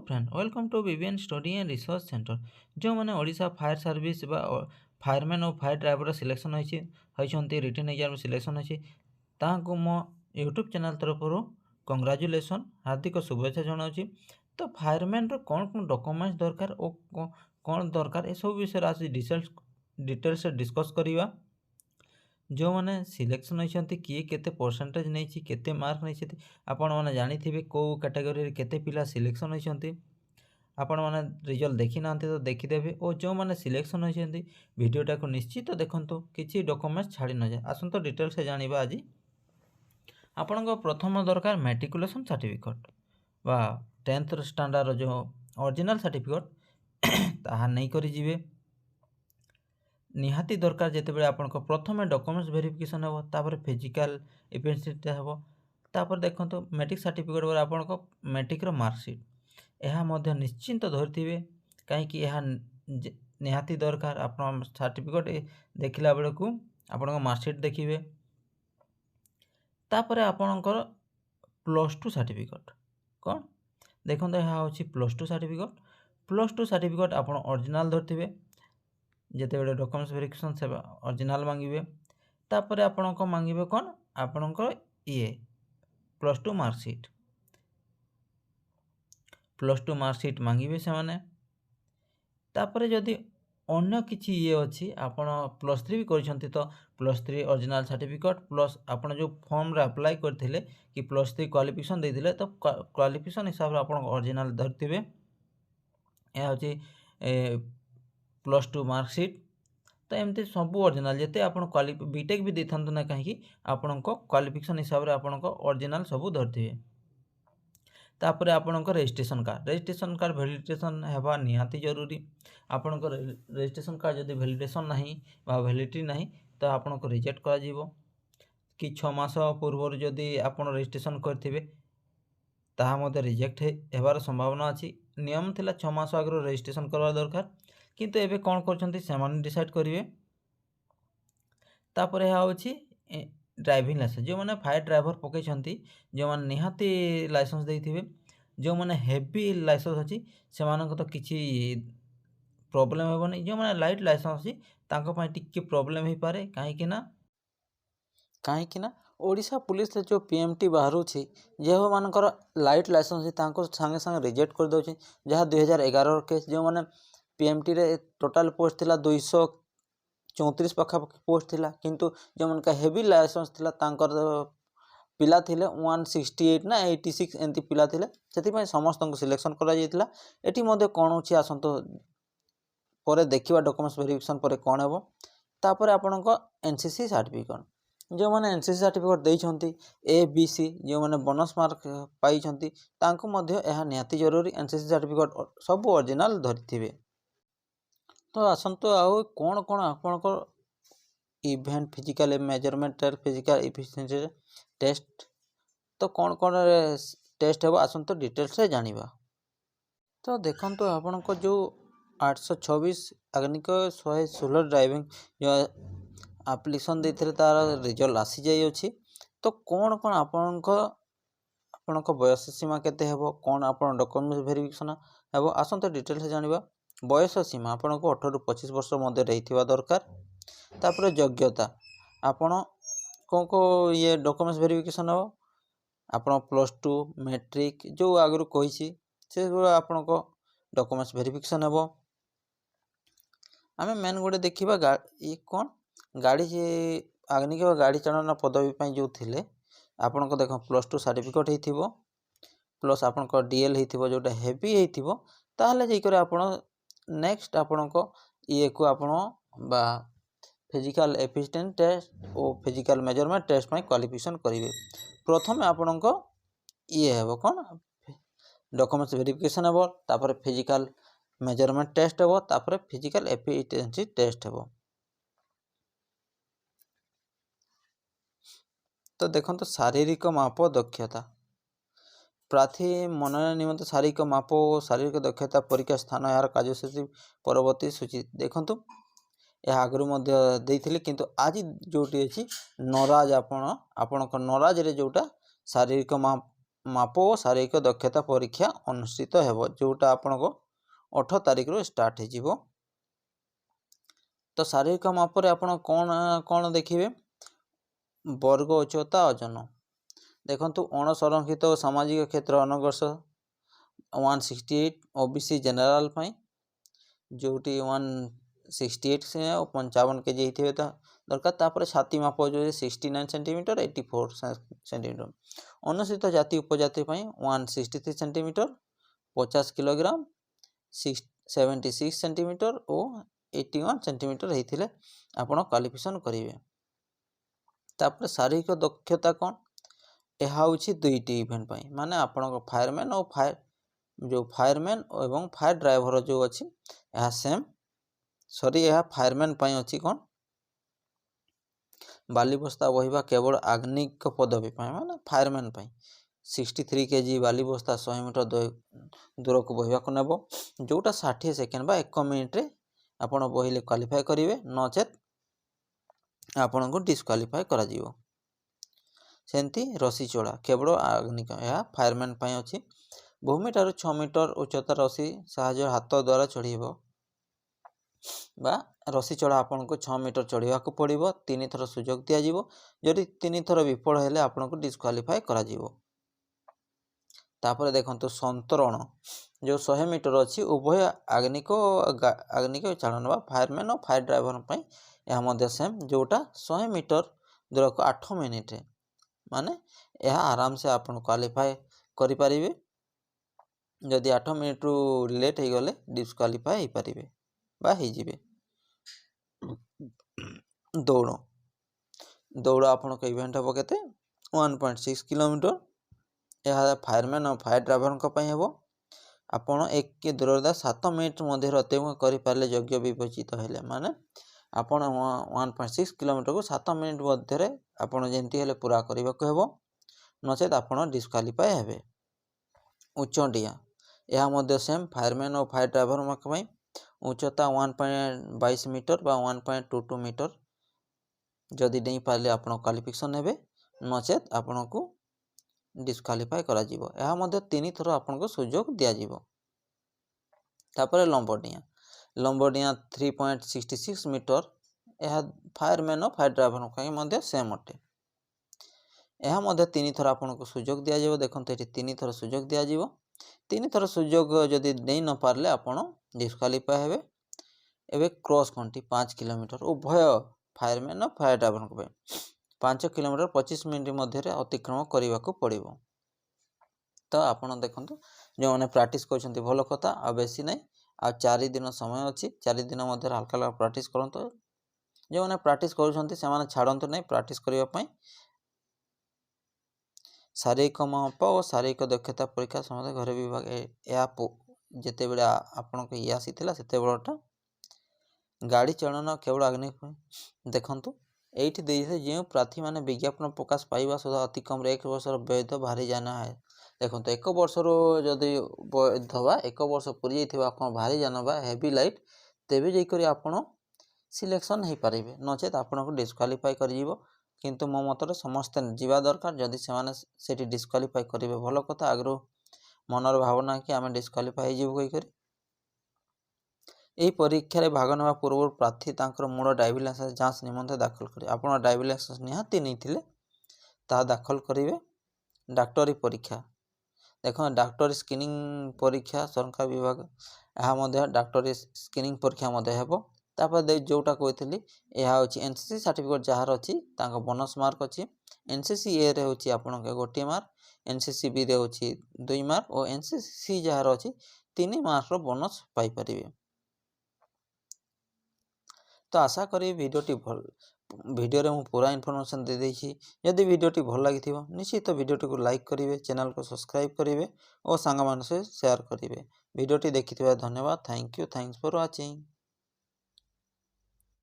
Friend welcome to BBN study and research centre जो मैंने Odisha fire service fireman और fire driver selection होती written exam selection होती ताकू मो यूट्यूब चैनल तरफ कंग्राचुलेसन हार्दिक शुभेच्छा जनावि। तो फायरमैन कौन कौन डॉक्यूमेंट्स दरकार और कौन दरकार ए सब विषय आज डिटेल्स डिस्कस करवा। जो मैंने सिलेक्शन होती किए केते परसेंटेज नहीं केते मार्क नहीं आपण मैंने जानी कौ कैटेगरी केते पिला सिलेक्शन होती आपण मैंने रिजल्ट देखी ना तो देखीदेवे और जो मैंने सिलेक्शन होती वीडियोटा को निश्चित देखु किसी डॉक्यूमेंट्स छाड़ी न जाए। आसत डिटेल्स जाना आज आपण प्रथम दरकार मैट्रिकुलेशन सर्टिफिकेट बा 10th स्टैंडर्ड जो ओरिजिनल सर्टिफिकेट ताहा नहीं करी जीवे निहाती दरकार जितेबाला आपण प्रथम डॉक्यूमेंट्स वेरिफिकेशन हे तापर फिजिकल इवेंट हे तापर देखो मैट्रिक सर्टिफिकेट बोले आपण मैट्रिक मार्कशीट यह निश्चिंत धरते कहीं निहाती दरकार आप सर्टिफिकेट देखला बेले को आपण मार्कशीट देखिए तापर आपणकर +2 सर्टिफिकेट कौन देखो यह हूँ +2 सर्टिफिकेट आप ओरिजिनल धरते जिते बड़े डॉक्यूमेंट्स वेरिफिकेशन से ओरिजिनल मांगे तापर आपण को मांगे कौन आपणकर ये +2 मार्कशीट मांगे से माने तापर जदि अन्य किसी ये अच्छी आपण +3 भी कर तो +3 ओरिजिनल सर्टिफिकेट प्लस आपण जो फॉर्म रे अप्लाई करथिले कि +3 क्वालिफिकेशन देथिले तो क्वालिफिकेशन हिसाब रे आपण ओरिजिनल धरथिबे या होची +2 मार्कशीट तो एमती सब ओरिजिनल जिते आपण बीटेक भी देथंतु ना कहीं आपण क्वालिफिकेशन हिसाब रे आपण ओरिजिनल सब धरथिबे। तापर आपण रजिस्ट्रेशन कार्ड वैलिडेशन हेबा निहाती जरूरी। आपण रजिस्ट्रेशन कार्ड जदि वैलिडेशन नहीं बा वैलिडिटी नहीं तो आपण को रिजेक्ट करा जीवो कि 6 मास पूर्व जदि आपण रजिस्ट्रेशन करथिबे ताहा मते रिजेक्ट हेबार संभावना अछि। नियम थिला 6 मास आगरो रजिस्ट्रेशन करवा दरकार किंतु एबे कोन करछंती सेमान डिसाइड करिवे। तापर यह होछि ड्राइविंग लाइसेंस जो मैंने फायर ड्राइवर पकई जो मैंने निहाती लाइसेंस देथिबे जो मैंने हेवी लाइसेंस अच्छी से तो किसी प्रॉब्लम हेबनी जो मैंने लाइट लाइसेंस अच्छी तांको पई टिके प्रॉब्लम हो पारे कहीं ना ओडिशा पुलिस जो पीएमटी बाहर जो मानकर लाइट लाइसेंस तांको संगे संगे रिजेक्ट कर दउछि जहाँ 2011 केस जो मैंने पीएमटी रे टोटाल पोस्ट थिला 234 पाखापाखि पोस्ट थिला किंतु जो मन हेवी लाइसेंस थिला तांकर पिला थिले 168 ना 86 एंती पिला थिले से समस्त को सिलेक्शन करा जायतिला। एटी मध्ये कोन होछि आसंत परे देखिबा डॉक्यूमेंट्स वेरिफिकेशन परे कोन हेबो। तापर आपन को एनसीसी सर्टिफिकेट जो माने एनसीसी सर्टिफिकेट देइछंती एबीसी जो माने बोनस मार्क पाइछंती तांको मध्ये एहा निहाती जरूरी एनसीसी सर्टिफिकेट सब ओरिजिनल धरिथिबे। तो आसंत आउ कोन कोन आपन को event physical measurement physical efficiency test तो कौन कौन टेस्ट है आसंत डिटेल्स से जानिबा। तो देखो तो आपन को जो 826 आगनिक 116 ड्राइविंग जो एप्लिकेशन देथिले तार रिजल्ट आसी जाई अछि। तो कौन कौन आपन को बयस सीमा केते हेबो कौन आपन डॉक्यूमेंट वेरिफिकेशन हेबो आसंत डिटेल्स से जानिबा। बयस सीमा आपन को 18 ରୁ 25 वर्ष मध्य रहिथिबा दरकार। तापर योग्यता आपन को ये डॉक्यूमेंट्स वेरिफिकेशन हो आपन +2 मैट्रिक जो आगु कही से आपन को डॉक्यूमेंट्स वेरिफिकेशन हो। आम मेन गोटे देखा ये कौन गाड़ी आगनिक गाड़ी चालना पदवी जो थे आपन को देख +2 सर्टिफिकेट हो प्लस आपन को डीएल हो जोटा हेवी होता जाकर आपन नेक्स्ट आपन को ये को आपन बा फिजिकल एफिशिएंसी टेस्ट और फिजिकल मेजरमेंट टेस्ट में क्वालिफिकेशन करेंगे। प्रथम आपन को ये है कौन डॉक्यूमेंट्स वेरिफिकेशन हे तापर फिजिकल मेजरमेंट टेस्ट हे तापर फिजिकल एफिशिएंसी टेस्ट हे। तो देखो तो शारीरिक माप दक्षता प्रार्थी मनोनयन निमंत्रण शारीरिक माप और शारीरिक दक्षता परीक्षा स्थान यार कार्यसूची परवर्ती सूची देखो यह आगु देते किंतु आज जोटी अच्छी नराज आपण नराज रे जोटा शारीरिक माप ମାପ ଓ ଶାରୀରିକ ଦକ୍ଷତା ପରୀକ୍ଷା ଅନୁଷ୍ଠିତ ହେବ, ଯେଉଁଟା ଆପଣଙ୍କ 18 ତାରିଖରୁ ଷ୍ଟାର୍ଟ ହେଇଯିବ। ତ ଶାରୀରିକ ମାପରେ ଆପଣ କ'ଣ ଦେଖିବେ? ବର୍ଗ, ଉଚ୍ଚତା, ଓଜନ। ଦେଖନ୍ତୁ ଅଣସଂରକ୍ଷିତ ଓ ସାମାଜିକ କ୍ଷେତ୍ର ଅନଗ୍ରସର 168 OBC ଜେନେରାଲ ପାଇଁ, ଯେଉଁଠି 168 ଆଉ 55 kg ହେଇଥିବେ ଦରକାର। ତାପରେ ଛାତି ମାପ ହେଉଛି 69 ସେଣ୍ଟିମିଟର 84 ସେଣ୍ଟିମିଟର। ଅନୁସୂଚିତ ଜାତି ଉପଜାତି ପାଇଁ 163 ସେଣ୍ଟିମିଟର 50 କିଲୋଗ୍ରାମ 76 ସେଣ୍ଟିମିଟର ଓ 81 ସେଣ୍ଟିମିଟର ହେଇଥିଲେ ଆପଣ କ୍ୱାଲିଫିକେସନ୍ କରିବେ। ତାପରେ ଶାରୀରିକ ଦକ୍ଷତା କ'ଣ? ଏହା ହେଉଛି 2ଟି ଇଭେଣ୍ଟ ପାଇଁ, ମାନେ ଆପଣଙ୍କ ଫାୟାରମ୍ୟାନ୍ ଏବଂ ଫାୟାର ଡ୍ରାଇଭର ଯେଉଁ ଅଛି ଏହା ସେମ୍। ଏହା ଫାୟାରମ୍ୟାନ୍ ପାଇଁ ଅଛି କ'ଣ? ବାଲିବସ୍ତା ବୋହିବା କେବଳ ଆଗ୍ନିକ ପଦବୀ ପାଇଁ, ମାନେ ଫାୟାରମ୍ୟାନ୍ ପାଇଁ 63 kg ବାଲିବସ୍ତା 100 ମିଟର ଦୂରକୁ ବୋହିବାକୁ ନେବ, ଯେଉଁଟା 60 ସେକେଣ୍ଡ ବା 1 ମିନିଟ୍ରେ ଆପଣ ବୋହିଲେ କ୍ୱାଲିଫାଏ କରିବେ, ନଚେତ୍ ଆପଣଙ୍କୁ ଡିସ୍କ୍ୱାଲିଫାଏ କରାଯିବ। ସେମିତି ରସି ଚଢ଼ା କେବଳ ଆଗ୍ନିକ, ଏହା ଫାୟାରମ୍ୟାନ୍ ପାଇଁ ଅଛି। ଭୂମିଠାରୁ 6 ମିଟର ଉଚ୍ଚତା ରସି ସାହାଯ୍ୟରେ ହାତ ଦ୍ୱାରା ଚଢ଼ିବ ବା ରସି ଚଢ଼ା ଆପଣଙ୍କୁ 6 ମିଟର ଚଢ଼ିବାକୁ ପଡ଼ିବ। 3 ଥର ସୁଯୋଗ ଦିଆଯିବ। ଯଦି 3 ଥର ବିଫଳ ହେଲେ ଆପଣଙ୍କୁ ଡିସ୍କ୍ୱାଲିଫାଏ କରାଯିବ। ତାପରେ ଦେଖନ୍ତୁ ସନ୍ତରଣ, ଯେଉଁ 100 ମିଟର ଅଛି, ଉଭୟ ଆଗ୍ନିକ ଚାଳନା ବା ଫାୟାରମ୍ୟାନ୍ ଓ ଫାୟାର ଡ୍ରାଇଭର ପାଇଁ ଏହା ମଧ୍ୟ ସେମ୍, ଯେଉଁଟା 100 ମିଟର ଦୂରକୁ 8 ମିନିଟ୍ରେ, ମାନେ ଏହା ଆରାମସେ ଆପଣ କ୍ୱାଲିଫାଏ କରିପାରିବେ। ଯଦି 8 ମିନିଟ୍ରୁ ଲେଟ୍ ହେଇଗଲେ ଡିସ୍କ୍ୱାଲିଫାଏ ହେଇପାରିବେ ବା ହେଇଯିବେ। ଦୌଡ଼ ଆପଣଙ୍କ ଇଭେଣ୍ଟ ହେବ କେତେ? 1.6 କିଲୋମିଟର। ଏହା ଫାୟାରମ୍ୟାନ୍ ଓ ଫାୟାର ଡ୍ରାଇଭରଙ୍କ ପାଇଁ ହେବ। ଆପଣ 1 ଦୂରତା 7 ମିନିଟ୍ ମଧ୍ୟରେ ଅତିକ୍ରମ କରିପାରିଲେ ଯୋଗ୍ୟ ବିବେଚିତ ହେଲେ, ମାନେ ଆପଣ 1.6 କିଲୋମିଟରକୁ 7 ମିନିଟ୍ ମଧ୍ୟରେ ଆପଣ ଯେମିତି ହେଲେ ପୁରା କରିବାକୁ ହେବ, ନଚେତ୍ ଆପଣ ଡିସ୍କ୍ୱାଲିଫାଏ ହେବେ। ଉଚ୍ଚ ଡିଆଁ, ଏହା ମଧ୍ୟ ସେମ୍ ଫାୟାରମ୍ୟାନ୍ ଓ ଫାୟାର ଡ୍ରାଇଭରଙ୍କ ପାଇଁ। ଉଚ୍ଚତା 1.22 ମିଟର ବା 1.22 ମିଟର। ଯଦି ଡେଇଁପାରିଲେ ଆପଣ କ୍ୱାଲିଫିକେସନ୍ ହେବେ, ନଚେତ୍ ଆପଣଙ୍କୁ ଡିସ୍କ୍ୱାଲିଫାଏ କରାଯିବ। ଏହା ମଧ୍ୟ 3 ଥର ଆପଣଙ୍କୁ ସୁଯୋଗ ଦିଆଯିବ। ତାପରେ ଲମ୍ବ ଡିଆଁ 3.66 ମିଟର। ଏହା ଫାୟାରମ୍ୟାନ୍ ଓ ଫାୟାର ଡ୍ରାଇଭରଙ୍କ ପାଇଁ ମଧ୍ୟ ସେମ୍ ଅଟେ। ଏହା ମଧ୍ୟ 3 ଥର ଆପଣଙ୍କୁ ସୁଯୋଗ ଦିଆଯିବ। ଦେଖନ୍ତୁ ଏଠି 3 ଥର ସୁଯୋଗ ଦିଆଯିବ। 3 ଥର ସୁଯୋଗ ଯଦି ଦେଇ ନ ପାରିଲେ ଆପଣ ଡିସ୍କ୍ୱାଲିଫାଏ ହେବେ। ଏବେ କ୍ରସ୍ କଣ୍ଟ୍ରି 5 କିଲୋମିଟର, ଉଭୟ ଫାୟାରମ୍ୟାନ୍ ଓ ଫାୟାର ଡ୍ରାଇଭରଙ୍କ ପାଇଁ 5 କିଲୋମିଟର 25 ମିନିଟ୍ ମଧ୍ୟରେ ଅତିକ୍ରମ କରିବାକୁ ପଡ଼ିବ। ତ ଆପଣ ଦେଖନ୍ତୁ, ଯେଉଁମାନେ ପ୍ରାକ୍ଟିସ୍ କରୁଛନ୍ତି ଭଲ କଥା, ଆଉ ବେଶୀ ନାହିଁ, ଆଉ 4 ଦିନ ସମୟ ଅଛି। 4 ଦିନ ମଧ୍ୟରେ ହାଲକା ହାଲକା ପ୍ରାକ୍ଟିସ୍ କରନ୍ତୁ। ଯେଉଁମାନେ ପ୍ରାକ୍ଟିସ୍ କରୁଛନ୍ତି ସେମାନେ ଛାଡ଼ନ୍ତୁ ନାହିଁ ପ୍ରାକ୍ଟିସ୍ କରିବା ପାଇଁ। ଶାରୀରିକ ମାପ ଓ ଶାରୀରିକ ଦକ୍ଷତା ପରୀକ୍ଷା ସମସ୍ତ ଘରୋଇ ବିଭାଗ, ଏହା ଯେତେବେଳେ ଆପଣଙ୍କ ଆସିଥିଲା ସେତେବେଳଟା। ଗାଡ଼ି ଚାଳନା କେବଳ ଆଗ୍ନିକ ପାଇଁ। ଦେଖନ୍ତୁ ଏଇଠି ଦେଇଥିଲେ, ଯେଉଁ ପ୍ରାର୍ଥୀମାନେ ବିଜ୍ଞାପନ ପ୍ରକାଶ ପାଇବା ସୁଦ୍ଧା ଅତି କମ୍ରେ 1 ବର୍ଷର ବୈଧ ଭାରୀ ଯାନ। ଦେଖନ୍ତୁ 1 ବର୍ଷରୁ ଯଦି ବୈଧ ବା 1 ବର୍ଷ ପୁରି ଯାଇଥିବା ଆପଣ ଭାରୀ ଯାନ ବା ହେଭି ଲାଇଟ୍, ତେବେ ଯାଇକରି ଆପଣ ସିଲେକ୍ସନ୍ ହେଇପାରିବେ, ନଚେତ୍ ଆପଣଙ୍କୁ ଡିସ୍କ୍ୱାଲିଫାଏ କରିଯିବ। କିନ୍ତୁ ମୋ ମତରେ ସମସ୍ତେ ଯିବା ଦରକାର। ଯଦି ସେମାନେ ସେଠି ଡିସ୍କ୍ୱାଲିଫାଏ କରିବେ ଭଲ କଥା, ଆଗରୁ ମନର ଭାବନା କି ଆମେ ଡିସ୍କ୍ୱାଲିଫାଏ ହେଇଯିବୁ କହିକରି। ଏହି ପରୀକ୍ଷାରେ ଭାଗ ନେବା ପୂର୍ବରୁ ପ୍ରାର୍ଥୀ ତାଙ୍କର ମୂଳ ଡ୍ରାଇଭିଂ ଲାଇସେନ୍ସ ଯାଞ୍ଚ ନିମନ୍ତେ ଦାଖଲ କରିବେ। ଆପଣ ଡ୍ରାଇଭିଂ ଲାଇସେନ୍ସ ନିହାତି ନେଇଥିଲେ ତାହା ଦାଖଲ କରିବେ। ଡାକ୍ତରୀ ପରୀକ୍ଷା, ଦେଖନ୍ତୁ ଡାକ୍ତରୀ ସ୍କ୍ରିନିଂ ପରୀକ୍ଷା ସରକାରୀ ବିଭାଗ, ଏହା ମଧ୍ୟ ଡାକ୍ତରୀ ସ୍କ୍ରିନିଂ ପରୀକ୍ଷା ମଧ୍ୟ ହେବ। ତାପରେ ଯେଉଁଟା କହିଥିଲି, ଏହା ହେଉଛି NCC ସାର୍ଟିଫିକେଟ୍ ଯାହାର ଅଛି ତାଙ୍କ ବୋନସ୍ ମାର୍କ ଅଛି। NCC Aରେ ହେଉଛି ଆପଣଙ୍କ 1 ମାର୍କ, NCC Bରେ ହେଉଛି 2 ମାର୍କ ଓ NCC C ଯାହାର ଅଛି 3 ମାର୍କର ବୋନସ୍ ପାଇପାରିବେ। ତ ଆଶା କରି ଭିଡ଼ିଓରେ ମୁଁ ପୁରା ଇନଫର୍ମେସନ୍ ଦେଇଦେଇଛି। ଯଦି ଭିଡ଼ିଓଟି ଭଲ ଲାଗିଥିବ ନିଶ୍ଚିତ ଭିଡ଼ିଓଟିକୁ ଲାଇକ୍ କରିବେ, ଚ୍ୟାନେଲକୁ ସବସ୍କ୍ରାଇବ୍ କରିବେ ଓ ସାଙ୍ଗମାନଙ୍କ ସହିତ ସେୟାର କରିବେ। ଭିଡ଼ିଓଟି ଦେଖିଥିବାରୁ ଧନ୍ୟବାଦ। Thanks for watching.